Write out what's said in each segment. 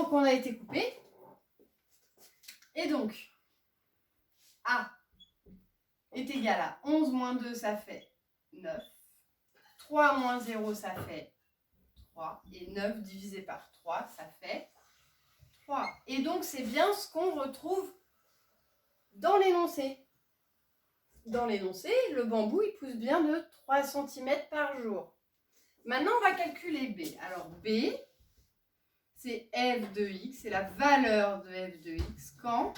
donc on a été coupé. Et donc, A est égal à 11 moins 2, ça fait 9. 3 moins 0, ça fait 3. Et 9 divisé par 3, ça fait 3. Et donc, c'est bien ce qu'on retrouve dans l'énoncé. Dans l'énoncé, le bambou, il pousse bien de 3 cm par jour. Maintenant, on va calculer B. Alors, B, c'est f de x, c'est la valeur de f de x quand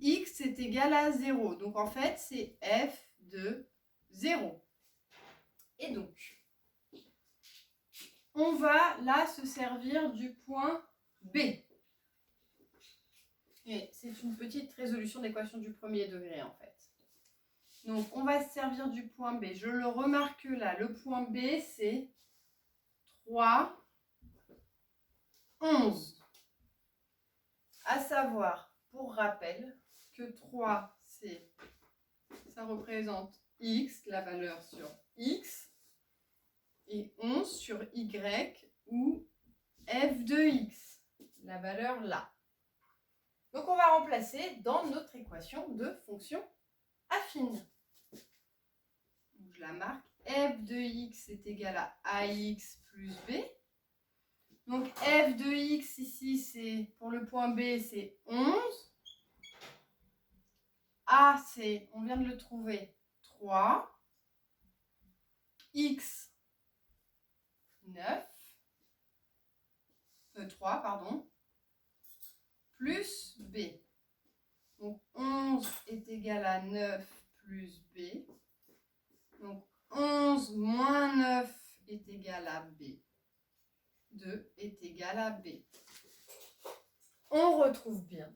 x est égal à 0. Donc, en fait, c'est f de 0. Et donc, on va là se servir du point B. Et c'est une petite résolution d'équation du premier degré, en fait. Donc, on va se servir du point B. Je le remarque là. Le point B, c'est 3, 11. À savoir, pour rappel, que 3, ça représente x, la valeur sur x, et 11 sur y, ou f de x, la valeur là. Donc, on va remplacer dans notre équation de fonction affine. Donc, je la marque. F de x est égal à ax plus b. Donc, f de x ici, c'est pour le point B, c'est 11. A, c'est, on vient de le trouver, 3. X, 9. 3, pardon. Plus B. Donc, 11 est égal à 9 plus B. Donc, 11 moins 9 est égal à B. 2 est égal à B. On retrouve bien.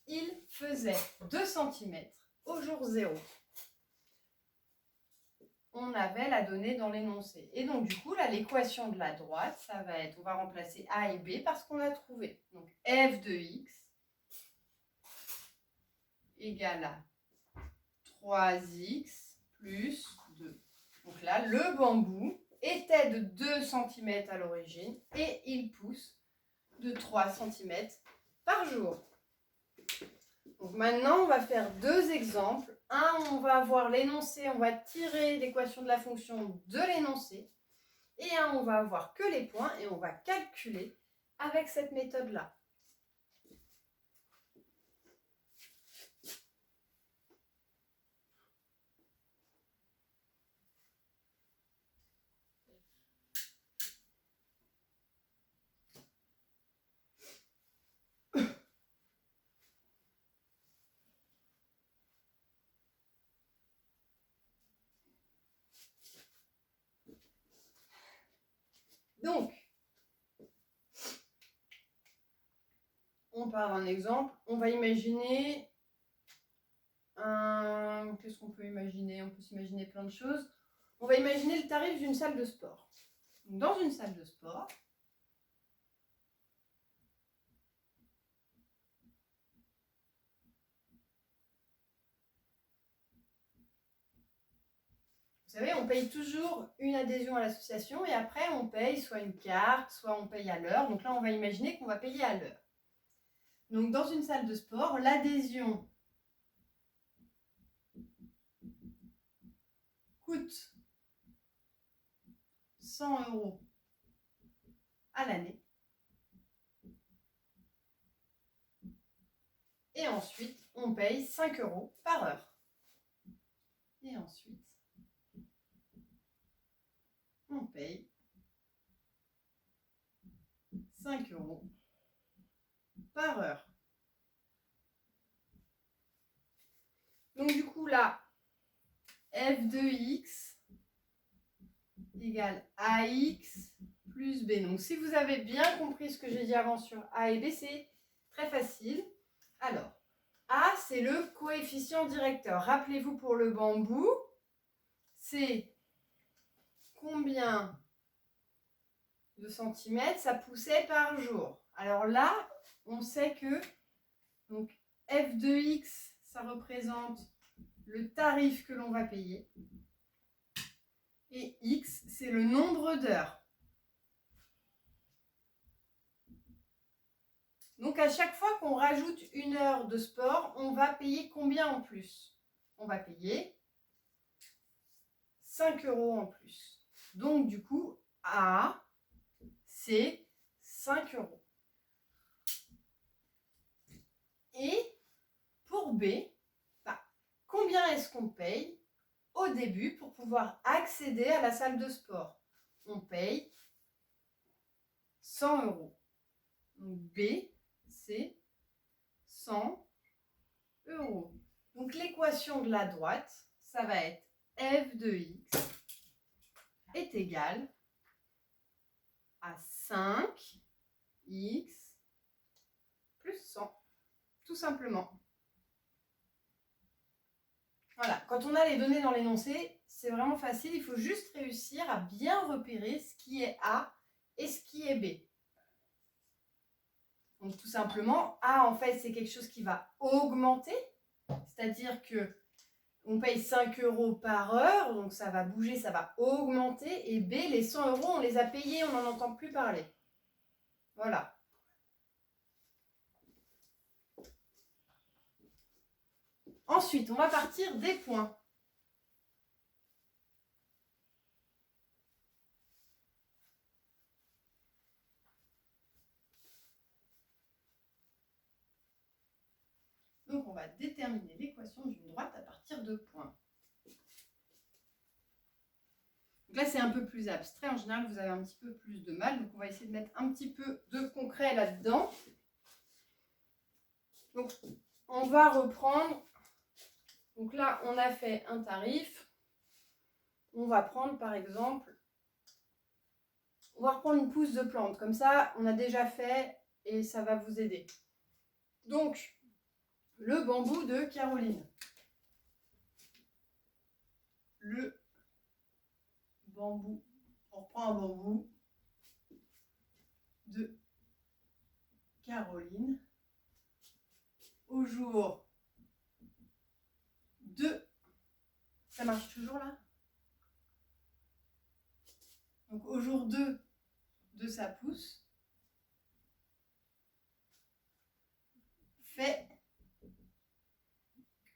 Il faisait 2 cm au jour 0. On avait la donnée dans l'énoncé. Et donc, du coup, là, l'équation de la droite, ça va être, on va remplacer A et B parce qu'on a trouvé. Donc, f de x égale à 3x plus 2. Donc là, le bambou était de 2 cm à l'origine et il pousse de 3 cm par jour. Donc maintenant, on va faire deux exemples. Un, on va avoir l'énoncé, on va tirer l'équation de la fonction de l'énoncé. Et un, on va avoir que les points et on va calculer avec cette méthode-là. Donc, on part d'un exemple. On va imaginer un... Qu'est-ce qu'on peut imaginer? On peut s'imaginer plein de choses. On va imaginer le tarif d'une salle de sport. Donc, dans une salle de sport, vous savez, on paye toujours une adhésion à l'association et après on paye soit une carte, soit on paye à l'heure. Donc là, on va imaginer qu'on va payer à l'heure. Donc dans une salle de sport, l'adhésion coûte 100 € à l'année. Et ensuite, on paye 5 € par heure. Et ensuite, on paye 5 € par heure. Donc du coup là, f de x égale ax plus b. Donc si vous avez bien compris ce que j'ai dit avant sur a et b, c'est très facile. Alors, a, c'est le coefficient directeur. Rappelez-vous pour le bambou, c'est combien de centimètres ça poussait par jour. Alors là, on sait que donc, f de x, ça représente le tarif que l'on va payer. Et x, c'est le nombre d'heures. Donc, à chaque fois qu'on rajoute une heure de sport, on va payer combien en plus? On va payer 5 € en plus. Donc, du coup, A, c'est 5 €. Et pour B, combien est-ce qu'on paye au début pour pouvoir accéder à la salle de sport? On paye 100 €. Donc, B, c'est 100 €. Donc, l'équation de la droite, ça va être f de x est égal à 5x plus 100, tout simplement. Voilà, quand on a les données dans l'énoncé, c'est vraiment facile. Il faut juste réussir à bien repérer ce qui est A et ce qui est B. Donc, tout simplement, A, en fait, c'est quelque chose qui va augmenter. C'est-à-dire que on paye 5 € par heure, donc ça va bouger, ça va augmenter. Et B, les 100 €, on les a payés, on n'en entend plus parler. Voilà. Ensuite, on va partir des points. Donc, on va déterminer l'équation d'une droite à partir de points. Donc là, c'est un peu plus abstrait. En général, vous avez un petit peu plus de mal. Donc, on va essayer de mettre un petit peu de concret là-dedans. Donc, on va reprendre. Donc là, on a fait un tarif. On va prendre, par exemple, on va reprendre une pousse de plante. Comme ça, on a déjà fait et ça va vous aider. Donc, le bambou de Caroline. Le bambou. On reprend un bambou de Caroline au jour 2. Ça marche toujours là? Donc au jour 2 de sa pousse fait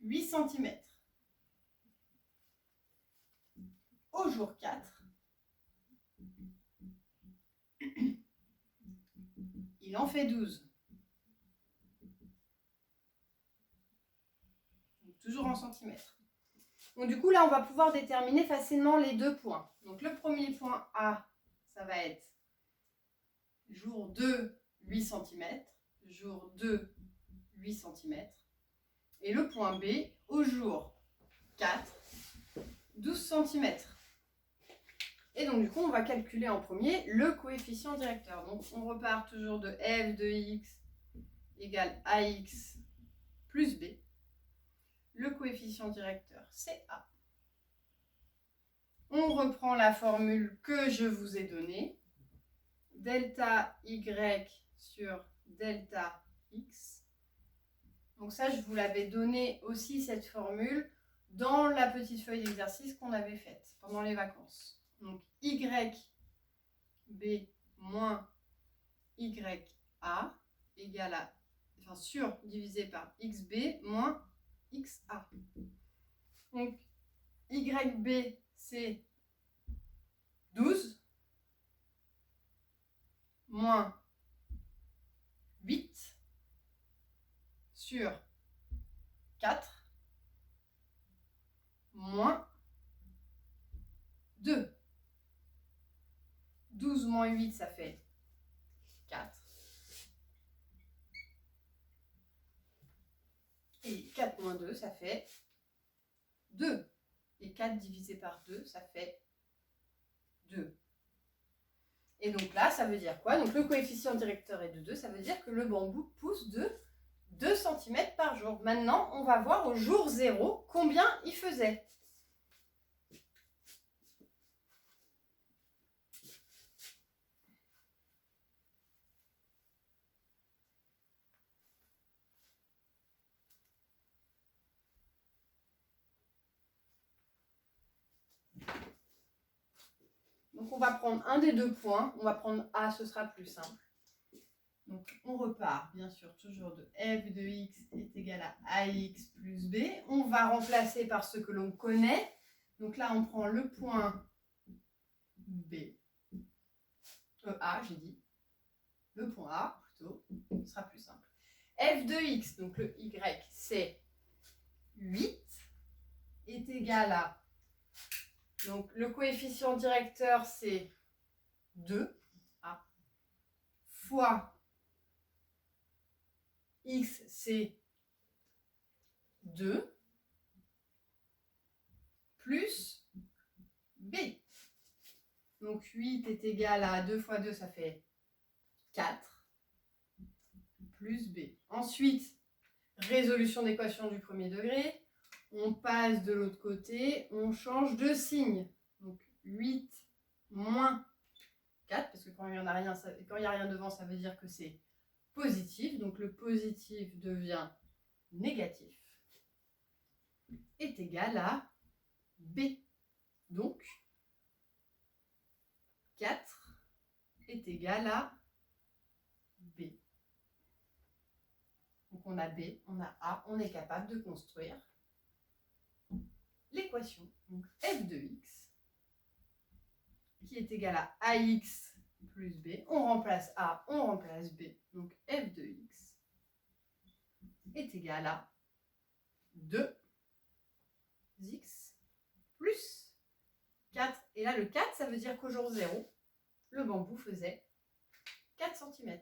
8 cm. Au jour 4, il en fait 12. Donc, toujours en centimètres. Donc du coup, là, on va pouvoir déterminer facilement les deux points. Donc le premier point A, ça va être jour 2, 8 cm. Jour 2, 8 cm. Et le point B, au jour 4, 12 cm. Et donc, du coup, on va calculer en premier le coefficient directeur. Donc, on repart toujours de f de x égale ax plus b. Le coefficient directeur, c'est a. On reprend la formule que je vous ai donnée. Delta y sur delta x. Donc ça, je vous l'avais donné aussi, cette formule, dans la petite feuille d'exercice qu'on avait faite pendant les vacances. Donc, YB moins YA égale à, sur divisé par XB moins XA. Donc, YB, c'est 12 moins 8 sur 4 moins 2. 12 moins 8, ça fait 4. Et 4 moins 2, ça fait 2. Et 4 divisé par 2, ça fait 2. Et donc là, ça veut dire quoi? Donc le coefficient directeur est de 2, ça veut dire que le bambou pousse de 2 cm par jour. Maintenant, on va voir au jour 0 combien il faisait. Donc on va prendre un des deux points, on va prendre A, ce sera plus simple. Donc, on repart, bien sûr, toujours de f de x est égal à ax plus b. On va remplacer par ce que l'on connaît. Donc là, on prend le point B. A, j'ai dit. Le point A, plutôt. Ce sera plus simple. F de x, donc le y, c'est 8, est égal à... Donc, le coefficient directeur, c'est 2. A. Fois x, c'est 2. Plus b. Donc 8 est égal à 2 fois 2, ça fait 4, plus b. Ensuite, résolution d'équation du premier degré. On passe de l'autre côté, on change de signe. Donc 8 moins 4, parce que quand il n'y a rien devant, ça veut dire que c'est positif. Donc le positif devient négatif, est égal à b. Donc 4 est égal à b. Donc on a b, on a a, on est capable de construire l'équation. Donc f de x qui est égal à ax plus b. On remplace a, on remplace b. Donc f de x est égal à 2x plus 4. Et là, le 4, ça veut dire qu'au jour 0, le bambou faisait 4 cm.